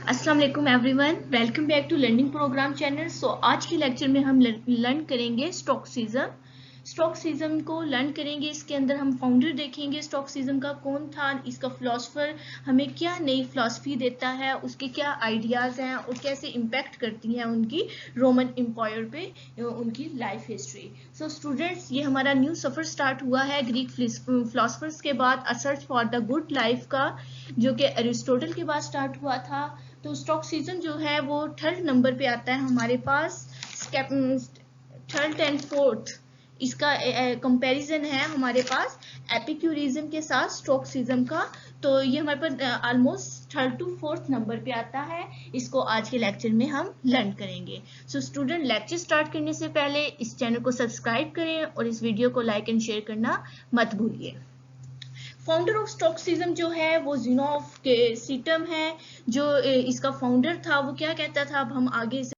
अस्सलाम वालेकुम everyone, welcome back to learning program channel. आज के लेक्चर में हम लर्न करेंगे स्टॉक्सिज्म को लर्न करेंगे। इसके अंदर हम फाउंडर देखेंगे स्टॉक्सिज्म का, कौन था, इसका फिलोसफर हमें क्या नई फिलॉसफी देता है, उसके क्या आइडियाज़ हैं और कैसे इम्पैक्ट करती हैं उनकी रोमन एम्पायर पे उनकी लाइफ हिस्ट्री। सो स्टूडेंट्स, ये हमारा न्यू सफ़र स्टार्ट हुआ है ग्रीक फिलोसफर्स के बाद, अ search for the good life का, जो कि एरिस्टोटल के बाद स्टार्ट हुआ था। तो स्टॉक्सिज्म जो है वो थर्ड नंबर पे आता है हमारे पास, थर्ड एंड फोर्थ इसका कंपैरिजन है हमारे पास एपिक्यूरिज्म के साथ स्टॉक्सिज्म का। तो ये हमारे पास almost third to fourth number पे आता है। इसको आज के लेक्चर में हम लर्न करेंगे। सो स्टूडेंट, लेक्चर स्टार्ट करने से पहले इस चैनल को सब्सक्राइब करें और इस वीडियो को लाइक एंड शेयर करना मत भूलिए। फाउंडर ऑफ स्टॉक्सिज्म जो है वो ज़ेनोन के सीटम है, जो इसका फाउंडर था। वो क्या कहता था, अब हम आगे से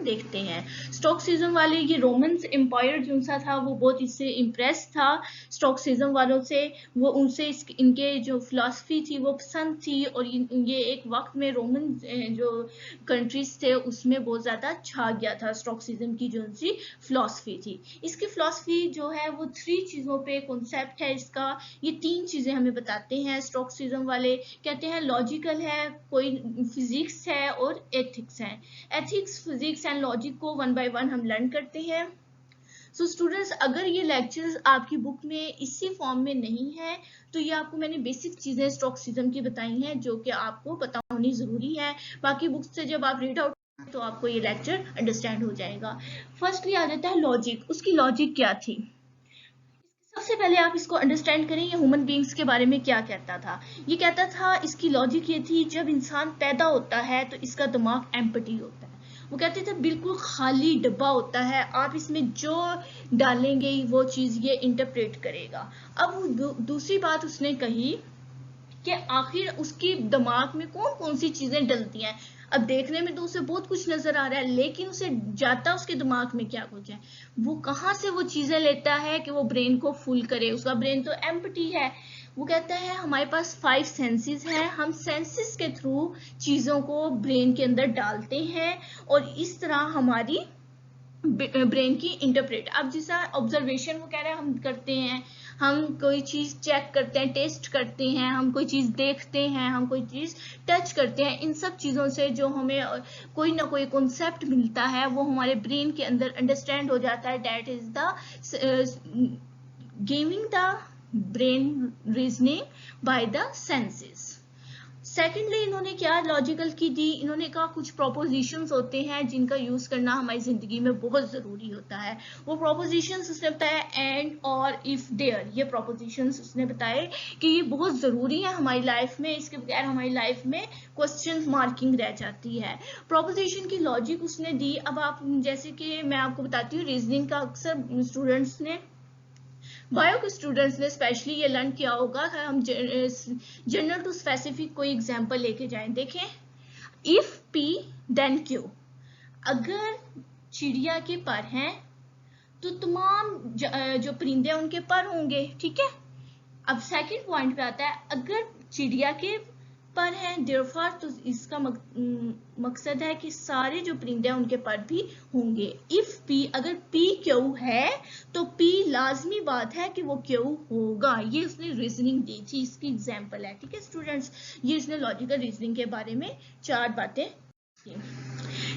देखते हैं। स्टॉक्सिज्म वाले, ये रोमन एम्पायर जो सा था वो बहुत इससे इम्प्रेस था स्टॉक्सिज्म वालों से। वो उनसे इनके जो फिलॉसफी थी वो पसंद थी, और ये एक वक्त में रोमन जो कंट्रीज थे उसमें बहुत ज़्यादा छा गया था स्टॉक्सिज्म की जो उनकी फिलॉसफी थी। इसकी फिलॉसफी जो है वो 3 चीज़ों पे कॉन्सेप्ट है इसका। ये 3 चीज़ें हमें बताते हैं स्टॉक्सिज्म वाले। कहते हैं लॉजिकल है, कोई फिजिक्स है और एथिक्स है। एथिक्स, फिजिक्स एंड लॉजिक को 1 बाय 1 हम लर्न करते हैं। सो स्टूडेंट्स, अगर ये लेक्चर्स आपकी बुक में इसी फॉर्म में नहीं है तो ये आपको मैंने बेसिक चीज़ें स्टॉक्सिज्म की बताई हैं जो कि आपको पता होनी ज़रूरी है। बाकी बुक्स से जब आप रीड आउट तो आपको ये लेक्चर अंडरस्टैंड हो जाएगा। फर्स्टली आ जाता है लॉजिक। उसकी लॉजिक क्या थी, सबसे पहले आप इसको अंडरस्टैंड करें ये ह्यूमन बीइंग्स के बारे में क्या कहता था। ये कहता था, इसकी लॉजिक ये थी, जब इंसान पैदा होता है तो इसका दिमाग एम्प्टी होता है। वो कहते थे बिल्कुल खाली डब्बा होता है, आप इसमें जो डालेंगे वो चीज़ ये इंटरप्रेट करेगा। अब दूसरी बात उसने कही कि आखिर उसकी दिमाग में कौन कौन सी चीज़ें डलती हैं। अब देखने में तो उसे बहुत कुछ नजर आ रहा है, लेकिन उसे जाता उसके दिमाग में क्या कुछ है, वो कहाँ से वो चीजें लेता है कि वो ब्रेन को फुल करे। उसका ब्रेन तो एम्प्टी है। वो कहता है हमारे पास 5 सेंसेस हैं, हम सेंसेस के थ्रू चीजों को ब्रेन के अंदर डालते हैं और इस तरह हमारी ब्रेन की इंटरप्रेट। अब जैसा ऑब्जर्वेशन वो कह रहे हैं हम करते हैं, हम कोई चीज चेक करते हैं, टेस्ट करते हैं, हम कोई चीज देखते हैं, हम कोई चीज टच करते हैं, इन सब चीजों से जो हमें कोई ना कोई कॉन्सेप्ट मिलता है वो हमारे ब्रेन के अंदर अंडरस्टैंड हो जाता है। That is the giving the brain reasoning by the senses. Secondly इन्होंने क्या लॉजिकल की दी, इन्होंने कहा कुछ प्रोपोजिशंस होते हैं जिनका यूज करना हमारी जिंदगी में बहुत जरूरी होता है। वो प्रोपोजिशंस उसने बताया एंड और इफ देयर, ये प्रोपोजिशंस उसने बताए कि ये बहुत जरूरी है हमारी लाइफ में, इसके बगैर हमारी लाइफ में क्वेश्चन मार्किंग रह जाती है। प्रोपोजिशन की लॉजिक उसने दी। अब आप जैसे कि मैं आपको बताती हूँ, रीजनिंग का अक्सर स्टूडेंट्स ने, बायो के स्टूडेंट्स ने स्पेशली ये लर्न किया होगा। हम जनरल टू स्पेसिफिक कोई एग्जांपल लेके जाएं। देखें, इफ पी देन क्यू, अगर चिड़िया के पर हैं तो तमाम जो परिंदे उनके पर होंगे, ठीक है। अब सेकंड पॉइंट पे आता है, अगर चिड़िया के पर हैं देयरफॉर, तो इसका मकसद है कि सारे जो परिंदे हैं उनके पर भी होंगे। इफ पी, अगर पी क्यू है तो पी लाजमी बात है कि वो क्यू होगा। ये उसने रीजनिंग दी थी, इसकी एग्जांपल है, ठीक है स्टूडेंट्स। ये इसने लॉजिकल रीजनिंग के बारे में 4 बातें की।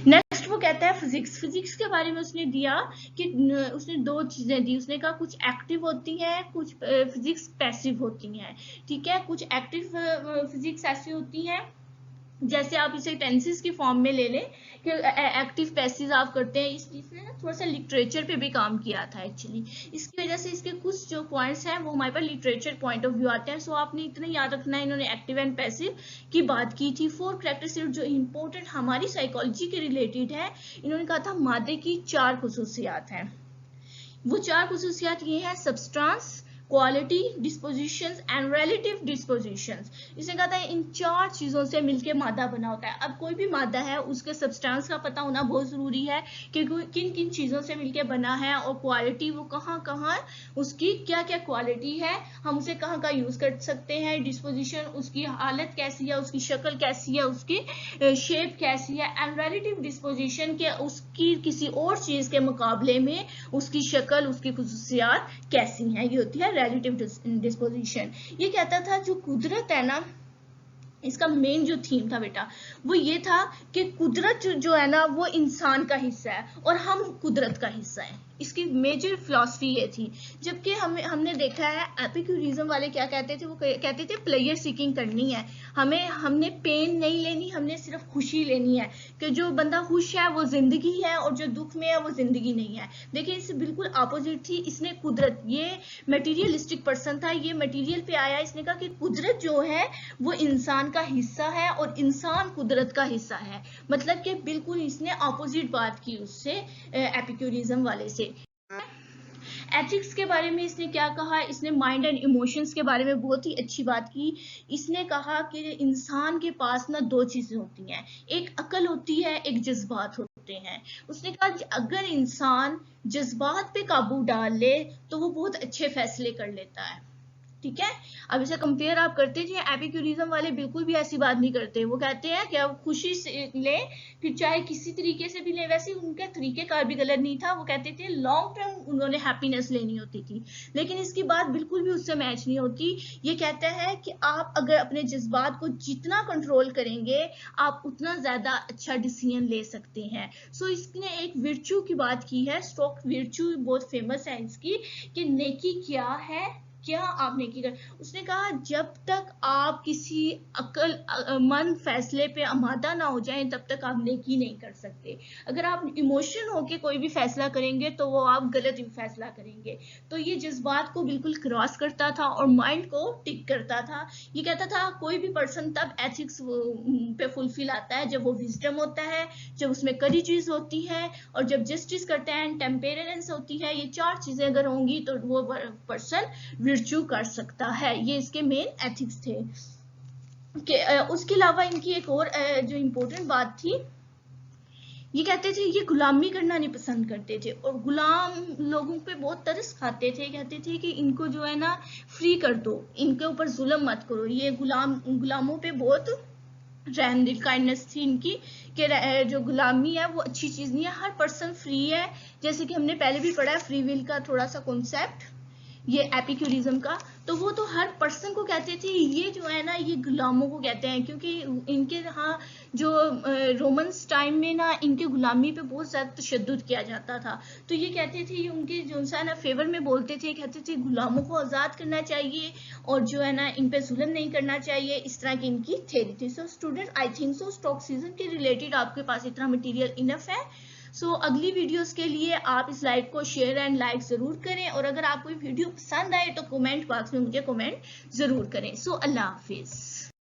नेक्स्ट वो कहता है फिजिक्स। फिजिक्स के बारे में उसने दिया कि उसने 2 चीजें दी। उसने कहा कुछ एक्टिव होती हैं, कुछ फिजिक्स पैसिव होती हैं, ठीक है। कुछ एक्टिव फिजिक्स ऐसी होती हैं जैसे आप इसे टेंसेस की फॉर्म में ले लें कि एक्टिव पैसिव आप करते हैं। इसने ना थोड़ा सा लिटरेचर पे भी काम किया था एक्चुअली, इसकी वजह से इसके कुछ जो पॉइंट्स हैं वो हमारे पास लिटरेचर पॉइंट ऑफ व्यू आते हैं। सो आपने इतना याद रखना है, इन्होंने एक्टिव एंड पैसिव की बात की थी। 4 कैरेक्टरिस्टिक जो इम्पोर्टेंट हमारी साइकोलॉजी के रिलेटेड है, इन्होंने कहा था मादे की 4 खुसूसियात हैं। वो 4 खुसूसियात ये हैं, सब्सटेंस, क्वालिटी, डिस्पोजिशंस एंड रिलेटिव डिस्पोजिशंस। इसने कहा था इन 4 चीजों से मिलकर मादा बना होता है। अब कोई भी मादा है उसके सब्सटेंस का पता होना बहुत जरूरी है कि किन किन चीजों से मिलकर बना है, और क्वालिटी वो कहाँ कहाँ, उसकी क्या क्या क्वालिटी है, हम उसे कहाँ कहाँ यूज कर सकते हैं, डिस्पोजिशन उसकी हालत कैसी है, उसकी शक्ल कैसी है, उसकी शेप कैसी है, एंड रिलेटिव डिस्पोजिशन के उसकी किसी और चीज के मुकाबले में उसकी शक्ल, उसकी खुसूसियात कैसी हैं, ये होती है रिलेटिव डिस्पोजिशन। ये कहता था जो कुदरत है ना, इसका मेन जो थीम था बेटा वो ये था कि कुदरत जो है ना वो इंसान का हिस्सा है और हम कुदरत का हिस्सा है। इसकी मेजर फिलॉसफी ये थी। जबकि हमने देखा है एपिक्यूरिज्म वाले क्या कहते थे, वो कहते थे प्लेजर सीकिंग करनी है, हमने पेन नहीं लेनी, हमने सिर्फ खुशी लेनी है, कि जो बंदा खुश है वो जिंदगी है और जो दुख में है वो जिंदगी नहीं है। देखिए इससे बिल्कुल अपोजिट थी। इसने कुदरत, ये मटेरियलिस्टिक पर्सन था, ये मटेरियल पे आया, इसने कहा कि कुदरत जो है वो इंसान का हिस्सा है और इंसान कुदरत का हिस्सा है। मतलब कि बिल्कुल इसने अपोजिट बात की उससे, एपिक्यूरिज्म वाले से। एथिक्स के बारे में इसने क्या कहा, इसने माइंड एंड इमोशंस के बारे में बहुत ही अच्छी बात की। इसने कहा कि इंसान के पास ना 2 चीजें होती हैं, एक अकल होती है, एक जज्बात होते हैं। उसने कहा कि अगर इंसान जज्बात पे काबू डाल ले तो वो बहुत अच्छे फैसले कर लेता है। ठीक है, अब इसे कंपेयर आप करते थे, एपिक्यूरिज्म वाले बिल्कुल भी ऐसी बात नहीं करते। वो कहते हैं कि आप खुशी से ले, फिर चाहे किसी तरीके से भी ले। वैसे उनका तरीकेकार भी गलत नहीं था, वो कहते थे लॉन्ग टर्म उन्होंने हैप्पीनेस लेनी होती थी, लेकिन इसकी बात बिल्कुल भी उससे मैच नहीं होती। ये कहता है कि आप अगर अपने जज्बात को जितना कंट्रोल करेंगे आप उतना ज्यादा अच्छा डिसीजन ले सकते हैं। सो इसने एक विर्चू की बात की है, स्टोक विर्चू बहुत फेमस है इसकी, कि नेकी क्या है, क्या आपने की कर। उसने कहा जब तक आप किसी मंद फैसले पे आमादा ना हो जाएं तब तक आप नेकी नहीं कर सकते। अगर आप इमोशन होके कोई भी फैसला करेंगे तो वो आप गलत फैसला करेंगे। तो ये जज्बात को बिल्कुल क्रॉस करता था और माइंड को टिक करता था। ये कहता था कोई भी पर्सन तब एथिक्स पे फुलफिल आता है जब वो विजडम होता है, जब उसमें करेज होती है, और जब जस्टिस करता है, टेम्परेंस होती है। ये 4 चीजें अगर होंगी तो वो पर्सन विर्चू कर सकता है। ये इसके मेन एथिक्स थे। उसके अलावा इनकी एक और जो इम्पोर्टेंट बात थी, ये कहते थे ये गुलामी करना नहीं पसंद करते थे और गुलाम लोगों पे बहुत तरस खाते थे। कहते थे कि इनको जो है ना फ्री कर दो, इनके ऊपर जुल्म मत करो। ये गुलामों पे बहुत रहम दिल काइंडनेस थी इनकी, कि जो गुलामी है वो अच्छी चीज नहीं है, हर पर्सन फ्री है। जैसे कि हमने पहले भी पढ़ा है फ्री विल का थोड़ा सा कॉन्सेप्ट, ये एपिक्यूरिज्म का, तो वो तो हर पर्सन को कहते थे। ये जो है ना ये गुलामों को कहते हैं, क्योंकि इनके यहाँ जो रोमन्स टाइम में ना इनके गुलामी पे बहुत ज्यादा तशद्दुद किया जाता था। तो ये कहते थे, ये उनके जो है ना फेवर में बोलते थे, कहते थे गुलामों को आजाद करना चाहिए और जो है ना इन पे जुल्म नहीं करना चाहिए। इस तरह की इनकी थ्योरी थी। So student I think so stock season के रिलेटेड आपके पास इतना मटेरियल इनफ है। सो अगली वीडियोस के लिए आप इस लाइव को शेयर एंड लाइक जरूर करें, और अगर आपको वीडियो पसंद आए तो कमेंट बॉक्स में मुझे कमेंट जरूर करें। सो अल्लाह हाफिज।